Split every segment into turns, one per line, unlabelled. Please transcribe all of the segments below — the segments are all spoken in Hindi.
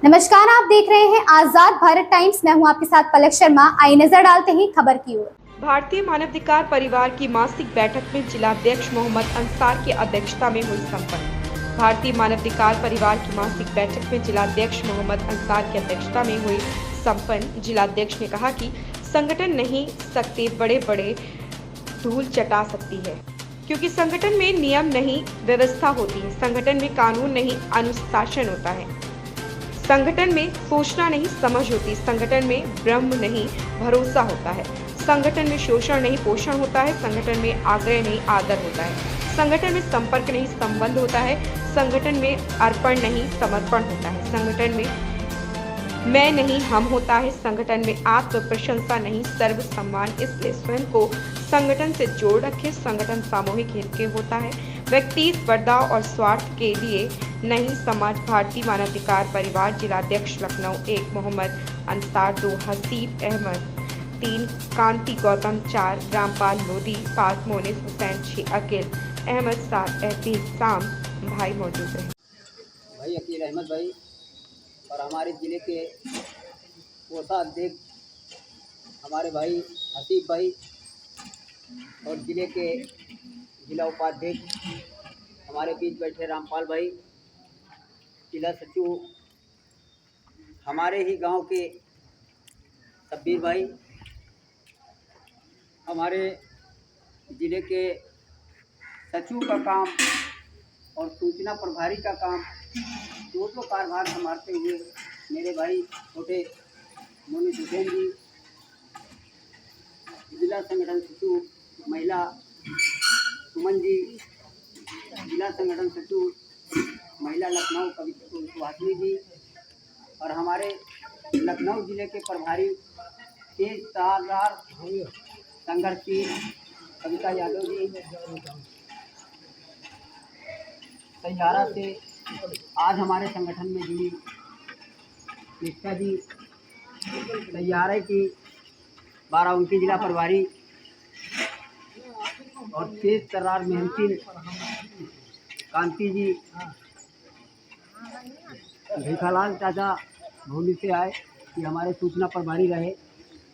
नमस्कार, आप देख रहे हैं आजाद भारत टाइम्स। मैं हूं आपके साथ पलक शर्मा। आई नजर डालते हैं खबर की ओर।
भारतीय मानवाधिकार परिवार की मासिक बैठक में जिलाध्यक्ष मोहम्मद अंसार की अध्यक्षता में हुई संपन्न। भारतीय मानवाधिकार परिवार की मासिक बैठक में जिलाध्यक्ष मोहम्मद अंसार की अध्यक्षता में हुई संपन्न। जिलाध्यक्ष ने कहा कि संगठन नहीं सकते बड़े बड़े धूल चटा सकती है, क्योंकि संगठन में नियम नहीं व्यवस्था होती है। संगठन में कानून नहीं अनुशासन होता है। संगठन में सोचना नहीं समझ होती। संगठन में ब्रह्म नहीं भरोसा होता है। संगठन में शोषण नहीं पोषण होता है। संगठन में आग्रह नहीं आदर होता है। संगठन में संपर्क नहीं संबंध होता है। संगठन में अर्पण नहीं समर्पण होता है। संगठन में मैं नहीं हम होता है। संगठन में आत्म प्रशंसा नहीं सर्व सम्मान। इसलिए स्वयं को संगठन से जोड़ रखे। संगठन सामूहिक हित के होता है, व्यक्ति स्पर्धा और स्वार्थ के लिए नहीं। समाज। भारतीय मानवाधिकार परिवार जिलाध्यक्ष लखनऊ 1 मोहम्मद अंसार, 2 हसीब अहमद, 3 कांति गौतम, 4 रामपाल लोधी, 5 मोनिस हुसैन, 6 अकील अहमद, 7 एहतिसाम भाई मौजूद रहे।
भाई अकील अहमद भाई और हमारे ज़िले के कोषाध्यक्ष हमारे भाई हसीब भाई और ज़िले के जिला उपाध्यक्ष हमारे बीच बैठे रामपाल भाई, जिला सचिव हमारे ही गांव के शब्बीर भाई, हमारे ज़िले के सचिव का काम और सूचना प्रभारी का काम दोनों कार्यभार संभालते हुए मेरे भाई छोटे मोनिस हुसैन जी, जिला संगठन सचिव महिला सुमन जी, जिला संगठन सचिव महिला लखनऊ सुहासिनी जी और हमारे लखनऊ जिले के प्रभारी तेज तर्रार संघर्षशील कविता यादव जी, सैयारा से आज हमारे संगठन में जुड़ी निष्ठा जी, सैयारे की 12 उनकी जिला प्रभारी और तेज तर्रार मेहनती कांति जी, भिखालाल चाचा भूमि से आए कि हमारे सूचना प्रभारी रहे,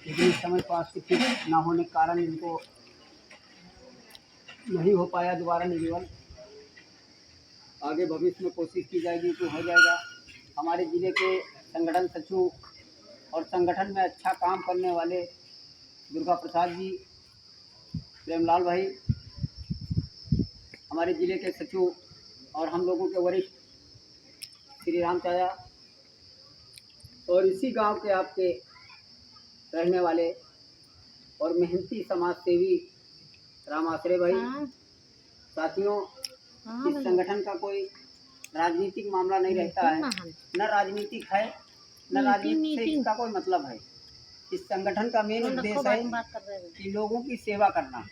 लेकिन इस समय स्वास्थ्य ठीक न होने के कारण इनको नहीं हो पाया दोबारा नियुक्त। आगे भविष्य में कोशिश की जाएगी तो हो जाएगा। हमारे ज़िले के संगठन सचिव और संगठन में अच्छा काम करने वाले दुर्गा प्रसाद जी, प्रेमलाल भाई, हमारे ज़िले के सचिव और हम लोगों के वरिष्ठ श्री राम चाचा और इसी गांव के आपके रहने वाले और मेहनती समाज सेवी राम आश्रय भाई। साथियों, इस संगठन का कोई राजनीतिक मामला नहीं रहता है, न राजनीतिक है न राजनीति से इसका कोई मतलब है। इस संगठन का मेन उद्देश्य है कि लोगों की सेवा करना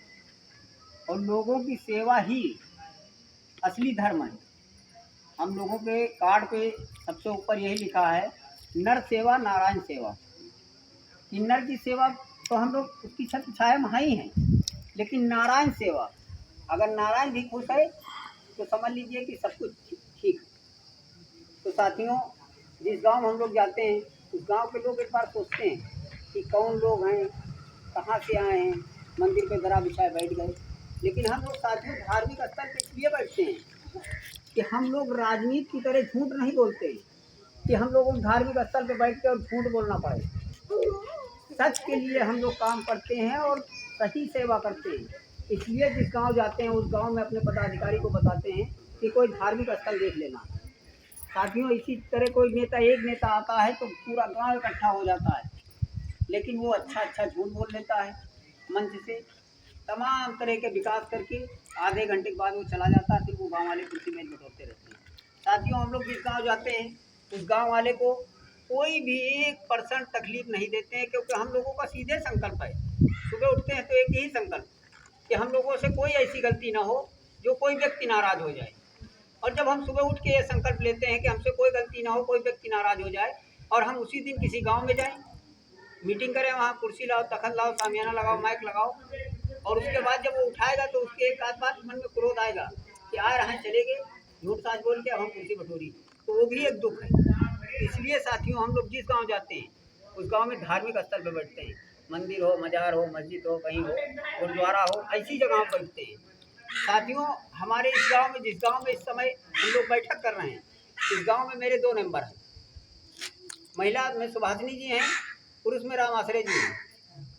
और लोगों की सेवा ही असली धर्म है। हम लोगों के कार्ड पे सबसे ऊपर यही लिखा है, नर सेवा नारायण सेवा। कि नर की सेवा तो हम लोग उसकी छत्र छाया में ही हैं, लेकिन नारायण सेवा, अगर नारायण भी खुश है तो समझ लीजिए कि सब कुछ ठीक। तो साथियों, जिस गांव हम लोग जाते हैं उस गांव के लोग एक बार सोचते हैं कि कौन लोग हैं, कहाँ से आए हैं, मंदिर पे दरा बिछाए बैठ गए। लेकिन हम लोग साथियों धार्मिक स्तर पे इसलिए बैठते हैं कि हम लोग राजनीति की तरह झूठ नहीं बोलते कि हम लोगों को धार्मिक स्तर पे बैठ के और झूठ बोलना पड़े। सच के लिए हम लोग काम करते हैं और सही सेवा करते हैं। इसलिए जिस गांव जाते हैं उस गांव में अपने पदाधिकारी को बताते हैं कि कोई धार्मिक स्थल देख लेना। साथियों, इसी तरह कोई नेता एक नेता आता है तो पूरा गांव इकट्ठा हो जाता है, लेकिन वो अच्छा झूठ बोल लेता है मंच से, तमाम तरह के विकास करके आधे घंटे के बाद वो चला जाता है, फिर वो गाँव वाले कुर्सी में बैठते रहते हैं। साथियों, हम लोग जिस गाँव जाते हैं उस गाँव वाले को कोई भी 1% तकलीफ नहीं देते हैं, क्योंकि हम लोगों का सीधे संकल्प है। सुबह उठते हैं तो एक ही संकल्प कि हम लोगों से कोई ऐसी गलती ना हो जो कोई व्यक्ति नाराज़ हो जाए। और जब हम सुबह उठ के ये संकल्प लेते हैं कि हमसे कोई गलती ना हो, कोई व्यक्ति नाराज़ हो जाए, और हम उसी दिन किसी गांव में जाएं, मीटिंग करें, वहाँ कुर्सी लाओ, तखत लाओ, सामियाना लगाओ, माइक लगाओ, और उसके बाद जब वो उठाएगा तो उसके एक आध बात मन में क्रोध आएगा कि आ रहे हैं चले गए, झूठ साझ बोल के अब हम कुर्सी बटोरी, तो वो भी एक दुख है। इसलिए साथियों हम लोग जिस गांव जाते हैं उस गांव में धार्मिक स्थल पर बैठते हैं, मंदिर हो, मजार हो, मस्जिद हो, कहीं हो, गुरुद्वारा हो, ऐसी जगहों पर बैठते हैं। साथियों हमारे इस गांव में, जिस गांव में इस समय हम लोग बैठक कर रहे हैं, इस गांव में मेरे 2 मेंबर हैं। महिला में सुभाषिनी जी हैं, पुरुष में राम आश्रय जी हैं।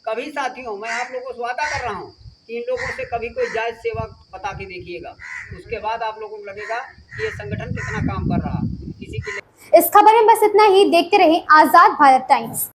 कभी साथियों मैं आप लोगों को वादा कर रहा हूँ कि इन लोगों से कभी कोई जायज़ सेवा बता के देखिएगा, उसके बाद आप लोगों को लगेगा कि ये संगठन कितना काम कर रहा है। किसी के
इस खबर में बस इतना ही। देखते रहें आजाद भारत टाइम्स।